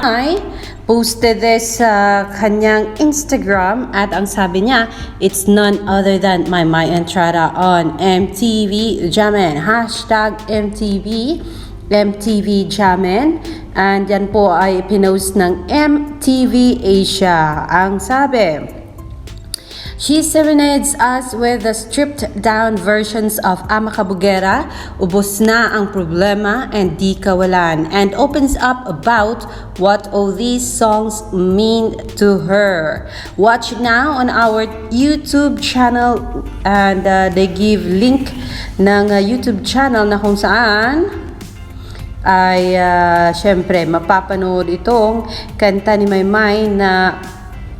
May posted this sa kanyang Instagram at ang sabi niya, it's none other than Maymay Entrada on MTV Jamming. Hashtag MTV Jamming. And yan po ay pinost ng MTV Asia. Ang sabi, she serenades us with the stripped-down versions of Ama Kabugera, Ubos Na Ang Problema, and Di Kawalan, and opens up about what all these songs mean to her. Watch now on our YouTube channel, and they give link ng YouTube channel na kung saan ay syempre mapapanood itong kanta ni Maymay na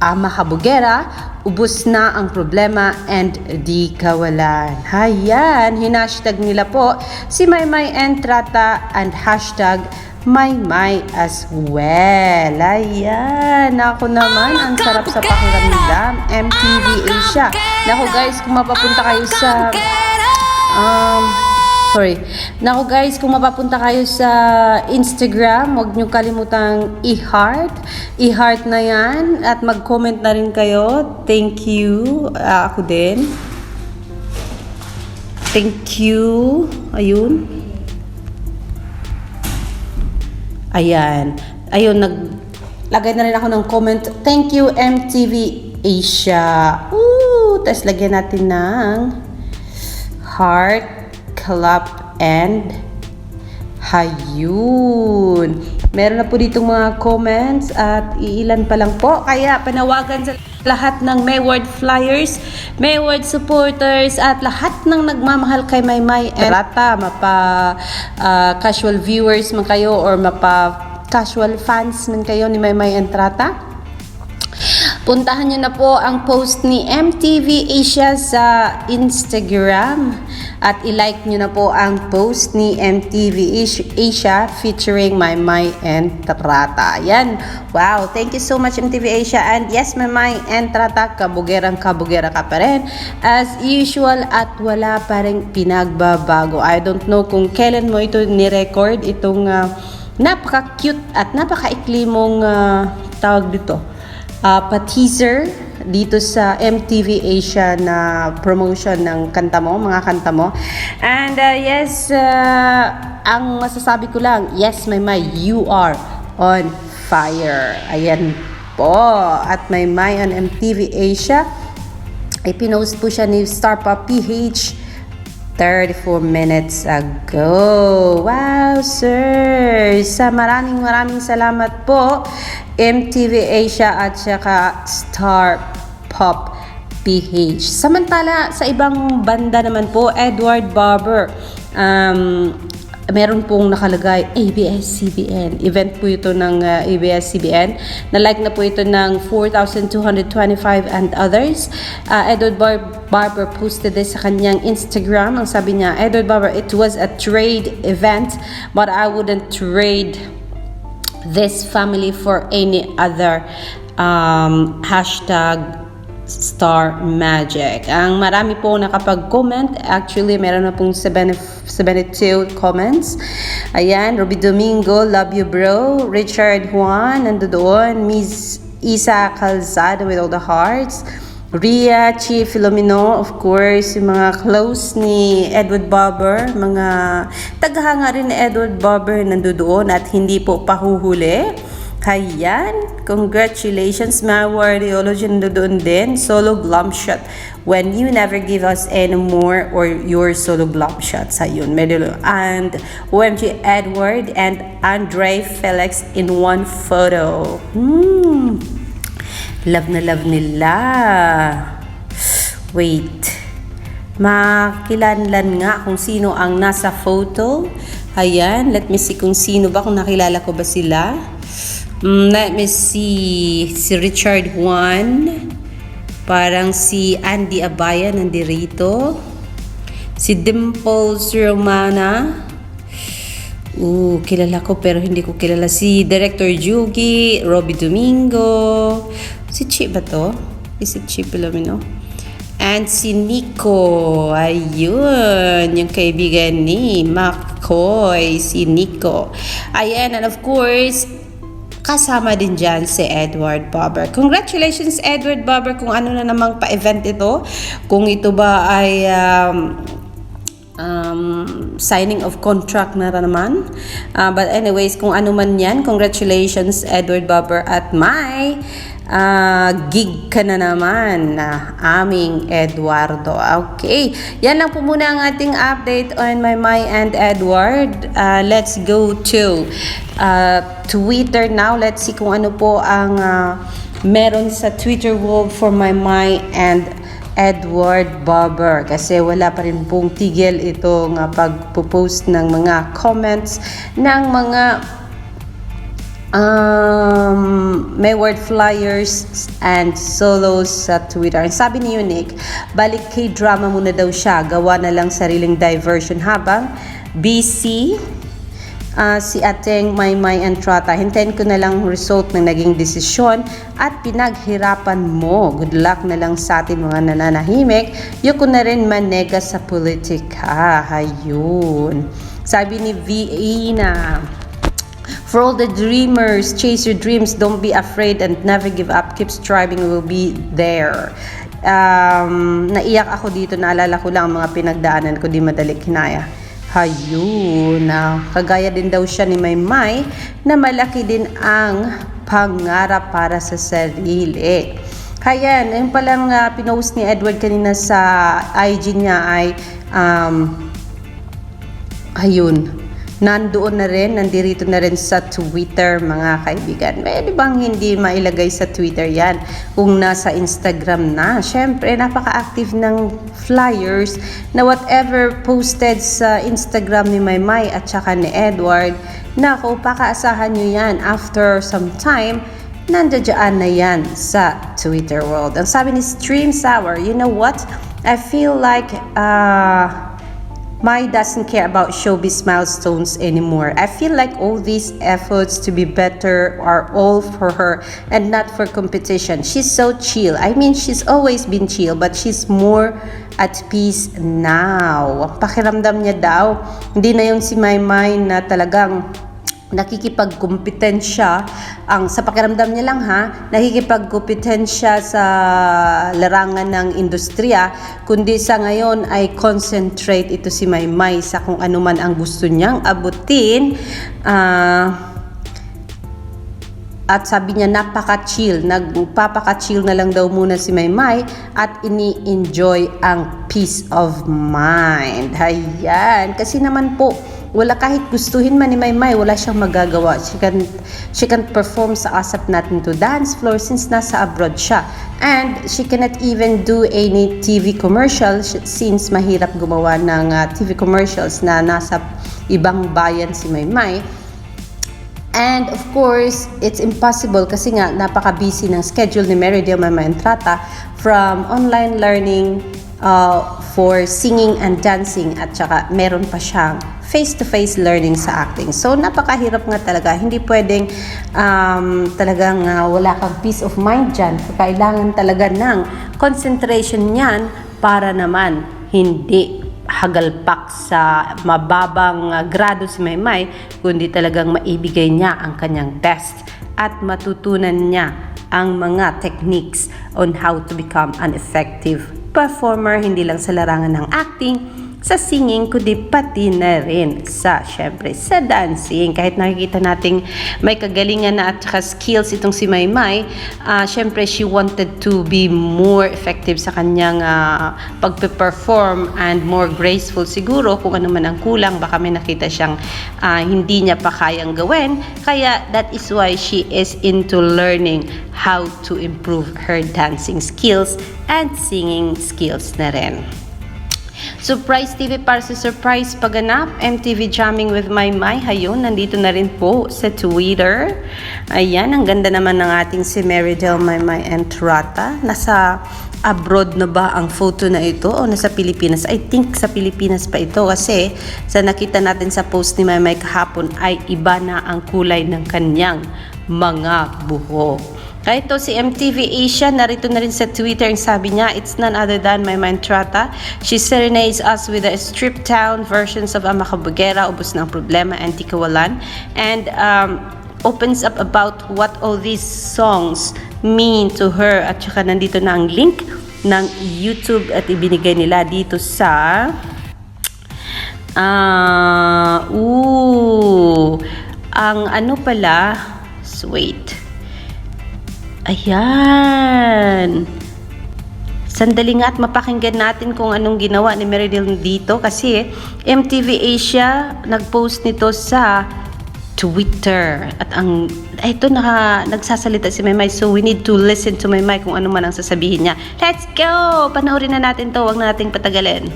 Ama Kabugera, Ubos Na Ang Problema, and Di Kawalan. Hayan, hinashtag nila po si Maymay Entrata and hashtag Maymay as well. Ayan, ako naman, ang sarap sa pakiramdam. MTV Asia. Naku guys, kung mapapunta kayo sa Naku guys, kung mapapunta kayo sa Instagram, huwag nyo kalimutang i-heart na yan at mag-comment na rin kayo. Thank you. Ako din. Thank you. Ayun. Ayan. Ayun, naglagay na rin ako ng comment. Thank you, MTV Asia. Tapos lagyan natin ng heart, clap, and hayun. Meron na po ditong mga comments at iilan pa lang po. Kaya panawagan sa lahat ng Mayward Flyers, Mayward supporters, at lahat ng nagmamahal kay Maymay Entrata, casual viewers man kayo or casual fans man kayo ni Maymay Entrata. Puntahan nyo na po ang post ni MTV Asia sa Instagram at i-like nyo na po ang post ni MTV Asia featuring Maymay Entrata. Yan. Wow. Thank you so much MTV Asia. And yes, Maymay Entrata, kabugera ka pa rin as usual at wala pa rin pinagbabago. I don't know kung kailan mo ito ni-record itong napaka-cute at napaka-ikli mong tawag dito. Pa-teaser dito sa MTV Asia na promotion ng kanta mo, mga kanta mo. And yes, ang masasabi ko lang, yes, Maymay, you are on fire. Ayan po. At Maymay on MTV Asia, ay pinost po siya ni Starpa PH 34 minutes ago. Wow, sir! Maraming salamat po, MTV Asia at saka Star Pop PH. Samantala, sa ibang banda naman po, Edward Barber, meron pong nakalagay ABS-CBN. Event po ito ng ABS-CBN. Na-like na po ito ng 4,225 and others. Edward Barber posted this sa kanyang Instagram. Ang sabi niya, Edward Barber, it was a trade event but I wouldn't trade this family for any other hashtag Star Magic. Ang marami po nakapag-comment. Actually, meron na pong 72 comments. Ayan, Ruby Domingo, love you bro. Richard Juan, nandoon. Miss Isa Calzada with all the hearts. Ria, Chi Filomeno, of course, yung mga close ni Edward Barber, mga taghanga rin ni Edward Barber nandoon at hindi po pahuhuli. Hayan, congratulations, my Warriology nandoon din. Solo glum shot. When you never give us any more or your solo glum shots. Ayun, medyo. And OMG Edward and Andre Felix in one photo. Love na love nila. Wait. Makilanlan nga kung sino ang nasa photo. Ayan, let me see kung sino ba, kung nakilala ko ba sila. Let me see. Si Richard Juan. Parang si Andy Abaya nandirito. Si Dimples Romana. Kilala ko pero hindi ko kilala. Si Director Jugi. Robby Domingo. Si Chi ba to? Si Chi Filomeno. And si Nico. Ayun. Yung kaibigan ni McCoy. Si Nico. Ayan. And of course, Kasama din dyan si Edward Bobber. Congratulations Edward Bobber kung ano na namang pa-event ito. Kung ito ba ay signing of contract na naman. But anyways, kung ano man yan, congratulations Edward Bobber at my gig ka na naman na aming Eduardo. Okay, yan lang po muna ang ating update on my and Edward. Let's go to Twitter now. Let's see kung ano po ang meron sa Twitter world for my and Edward Bobber, kasi wala pa rin pong tigil itong pagpo-post ng mga comments ng mga Mayward flyers and solos sa Twitter. Ang sabi ni Unique, balik kay drama muna daw siya, gawa na lang sariling diversion, habang busy si ating Maymay Entrata. Hintayin ko na lang result ng naging desisyon at pinaghirapan mo. Good luck na lang sa atin mga nananahimik. Yuko na rin manega sa politika. Hayun. Sabi ni VA na, for all the dreamers, chase your dreams, don't be afraid and never give up. Keep striving, will be there. Naiyak ako dito, naalala ko lang ang mga pinagdaanan ko, di madali kinaya. Hayun, kagaya din daw siya ni Maymay na malaki din ang pangarap para sa sarili. Kaya, yung palang pinost ni Edward kanina sa IG niya ay ayun, nandoon na rin, nandirito na rin sa Twitter mga kaibigan. Pwede bang hindi mailagay sa Twitter yan kung nasa Instagram na? Syempre, napaka-active ng flyers na whatever posted sa Instagram ni Maymay at saka ni Edward, naku, pakaasahan nyo yan. After some time, nandiyan na yan sa Twitter world. Ang sabi ni Stream Sour, you know what? I feel like Mai doesn't care about showbiz milestones anymore. I feel like all these efforts to be better are all for her and not for competition. She's so chill. I mean, she's always been chill, but she's more at peace now. Pakiramdam niya daw, hindi na yung si Maymay na talagang nakikipagkompetensya, ang sa pakiramdam niya lang nakikipagkompetensya sa larangan ng industriya, kundi sa ngayon ay concentrate ito si Maymay sa kung ano man ang gusto niyang abutin. At sabi niya napaka-chill, nagpapaka-chill na lang daw muna si Maymay at ini-enjoy ang peace of mind. Hayan, kasi naman po wala, kahit gustuhin man ni Maymay, wala siyang magagawa. She can perform sa asap natin to dance floor since nasa abroad siya. And she cannot even do any TV commercial since mahirap gumawa ng TV commercials na nasa ibang bayan si Maymay. And of course, it's impossible kasi nga napaka-busy ng schedule ni Meridel Maymay Entrata from online learning for singing and dancing, at saka meron pa siyang face-to-face learning sa acting. So, napakahirap nga talaga. Hindi pwedeng talagang wala kang peace of mind dyan. Kailangan talaga ng concentration niyan para naman hindi hagalpak sa mababang grado si Maymay, kundi talagang maibigay niya ang kanyang best at matutunan niya ang mga techniques on how to become an effective performer, hindi lang sa larangan ng acting, sa singing, kundi pati na rin sa, syempre, sa dancing. Kahit nakikita nating may kagalingan na at saka skills itong si Maymay, syempre, she wanted to be more effective sa kanyang pagpe-perform and more graceful siguro. Kung ano man ang kulang, baka may nakita siyang hindi niya pa kayang gawin. Kaya, that is why she is into learning how to improve her dancing skills and singing skills na rin. Surprise TV para sa surprise pagganap, MTV Jamming with Maymay. Hayun, nandito na rin po sa Twitter. Ayan, ang ganda naman ng ating si Meridel Maymay Entrata. Nasa abroad na ba ang photo na ito o nasa Pilipinas? I think sa Pilipinas pa ito kasi sa nakita natin sa post ni Maymay kahapon ay iba na ang kulay ng kanyang mga buhok. Kahit to si MTV Asia, narito na rin sa Twitter, ang sabi niya, it's none other than Maymay Entrata. She serenades us with the stripped down versions of Ama Kabugera, Ubos ng Problema, and Tikawalan. And opens up about what all these songs mean to her. At saka nandito na ang link ng YouTube at ibinigay nila dito sa ang ano pala, wait. Ayan. Sandali nga at mapakinggan natin kung anong ginawa ni Meridel dito kasi MTV Asia nag-post nito sa Twitter. At ito nagsasalita si Maymay, so we need to listen to Maymay kung ano man ang sasabihin niya. Let's go! Panoorin na natin to, huwag na nating patagalin.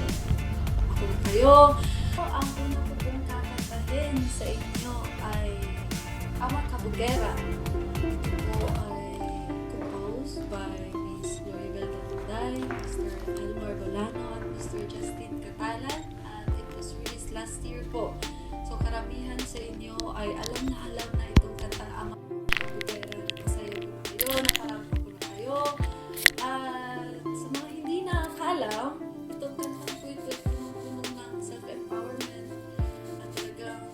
Kayo, ang una ko pong kakantahin sa inyo ay Ama Kabugera. Ito po ay composed by Miss Lloribel Gatuday, Mr. Elmar Bolano, at Mr. Justin Catalan. And it was released last year po. So karamihan sa inyo ay alam na itong kantang Ama Kabugera. Nakasaya ko na kayo, naparampa ko na kayo. At sa mga hindi nakakalam, itong kantang po ito puno ng self-empowerment at talagang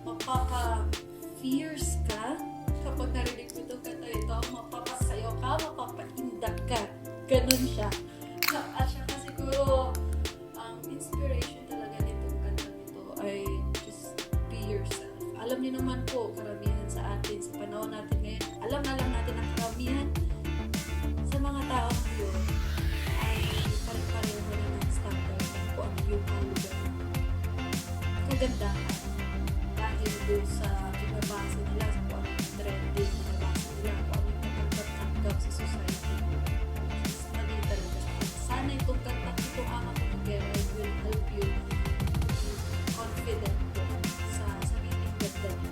mapapa-fierce ka kapag narinig mo itong kanta ito, mapapasayo ka, mapapaindak ka. Ganun siya. At saka siguro ang inspiration talaga nitong kantang ito ay just be yourself. Alam niyo naman po, karamihan sa atin, sa panahon natin ngayon, alam natin ang karamihan sa mga tao ngayon ay pare-pareho na ng standard kung ano yung kagandahan. Dahil doon sa binabasa nila, sa kung ano yung trending, binabasa nila, kung ano yung nagtanggap sa society. Mali talaga. Sana itong kantang itong Ama Kabugera will help you be confident po sa sariling ganda niyo.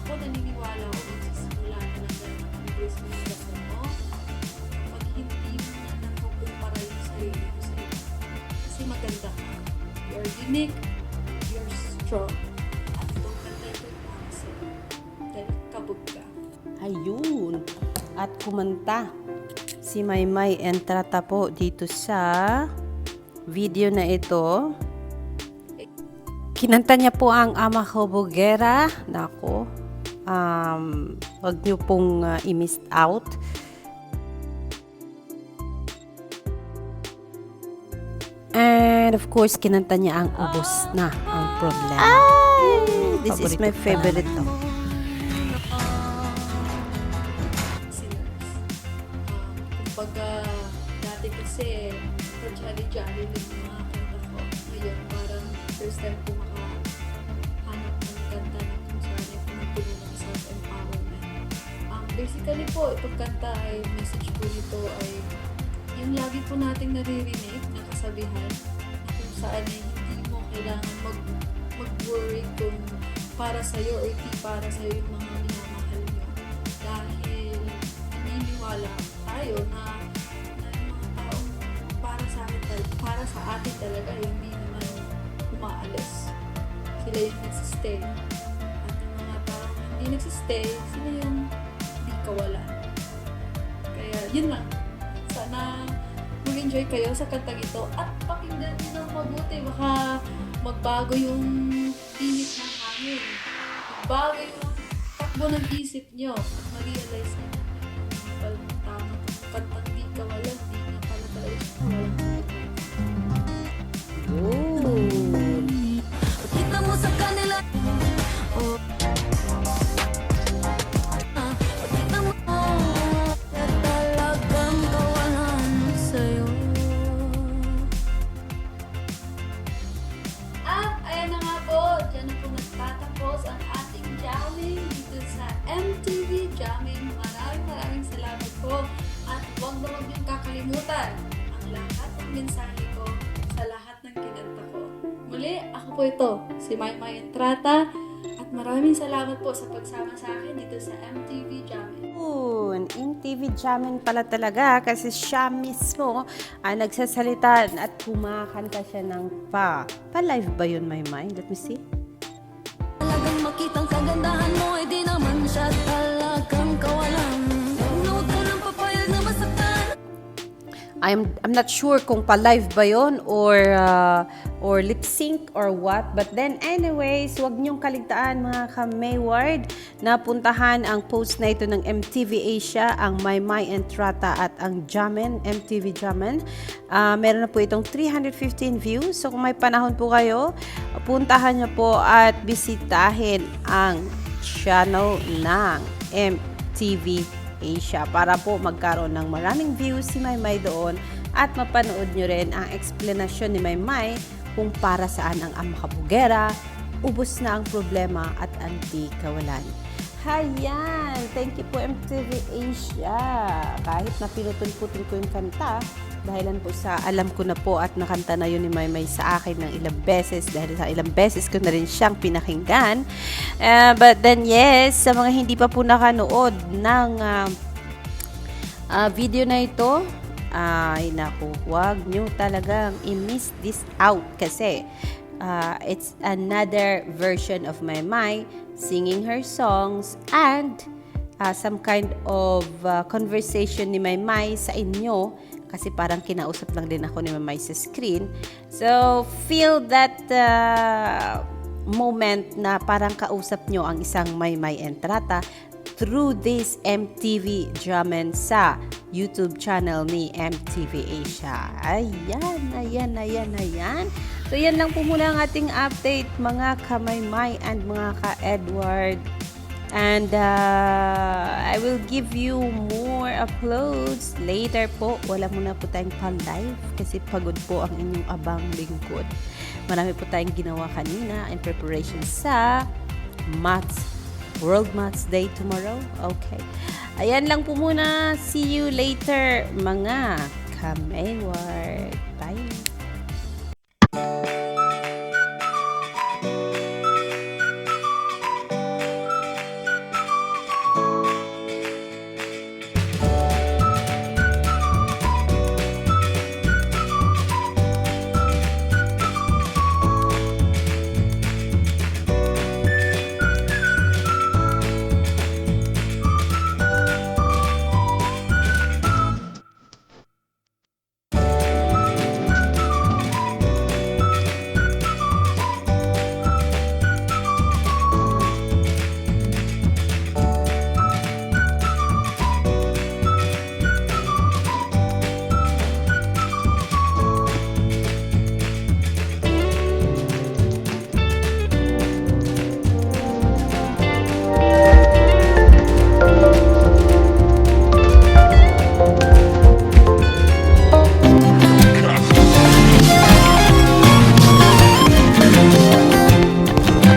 Ako naniniwala ko magsisimula ka lang dahil mag-embrace mo yung ganda mo pag hindi mo na nakukumpara yung sarili mo sa iba. Kasi maganda ka. You're unique, you're strong. At itong kanta ito yung para sa'yo. Dahil kabog ka. Ayun. At kumanta si Maymay Entrata po dito sa video na ito. Kinanta niya po ang Ama Kabugera. Nako. Wag niyo pong i-miss out. And of course, kinanta niya ang Ubos Na Ang Problema. This is my favorite to. Kumbaga, dati kasi jolly-jolly din yung mga kanta ko. Ngayon, parang first time ko makahanap ng kanta na kung saan ay puno ng self-empowerment. Basically po, itong kanta ay message po nito ay yung lagi po nating naririnig na kasabihan na kung saan ay hindi mo kailangan mag-worry kung para sa'yo or di para sa'yo yung mga minamahal nyo. Dahil naniniwala tayo na yung mga taong para sa atin talaga hindi naman umaalis. Sila yung nagsistay. At yung mga taong hindi nagsistay, sila yung hindi kawalan. Kaya yun lang. Sana mag-enjoy kayo sa kantang ito at pakinggan nyo ng mabuti. Baka magbago yung init ng hangin. Magbago yung takbo ng isip nyo. At ma-realize nyo na palang tama itong kantang di kawalan. Di nga pala talaga siya kawalan. Kita mo sa kanila. Oh. Kita mo talagang kawalan sa'yo. At ayan na nga po, dyan na po nagtatapos ang ating jamming dito sa MTV Jamming. Maraming salamat po. At huwag na huwag niyong kakalimutan ang lahat ng mensahe ko sa lahat ng kinanta ko. Muli, ako po ito, si Maymay Entrata. At maraming salamat po sa pagsama sa akin dito sa MTV Jamming. MTV Jamming pala talaga kasi siya mismo ang nagsasalita at kumakanta siya ng pa-live ba yun, Maymay? Let me see. Talagang makitang kagandahan mo ay di naman siya talagang kawalan. Huwag ka nang papayag na masaktan. I'm not sure kung pa-live ba yon or lip sync or what. But then anyways, wag niyong kaligtaan mga ka-Mayward na puntahan ang post na ito ng MTV Asia, ang Maymay Entrata at ang Jamin, MTV Jamin. Meron na po itong 315 views. So kung may panahon po kayo, puntahan niyo po at bisitahin ang channel ng MTV Asia para po magkaroon ng maraming views si Maymay doon at mapanood nyo rin ang explanation ni Maymay kung para saan ang amakabugera, ubos na ang problema at anti-kawalan. Hayan! Thank you po MTV Asia. Kahit na pinutol-putol ko yung kanta, dahilan po sa alam ko na po at nakanta na yun ni Maymay sa akin ng ilang beses dahil sa ilang beses ko na rin siyang pinakinggan. But then yes, sa mga hindi pa po nakanood ng video na ito, ay naku, huwag nyo talagang i-miss this out kasi it's another version of Maymay singing her songs and some kind of conversation ni Maymay sa inyo kasi parang kinausap lang din ako ni Maymay sa screen. So, feel that moment na parang kausap nyo ang isang Maymay Entrata through this MTV Jamin sa YouTube channel ni MTV Asia. Ayan. So, yan lang po muna ang ating update mga ka-Maymay and mga ka-Edward. And I will give you more uploads later po. Wala muna po tayong live kasi pagod po ang inyong abang lingkod. Marami po tayong ginawa kanina in preparation sa World Maths Day tomorrow. Okay. Ayan lang po muna. See you later mga ka-Mayward.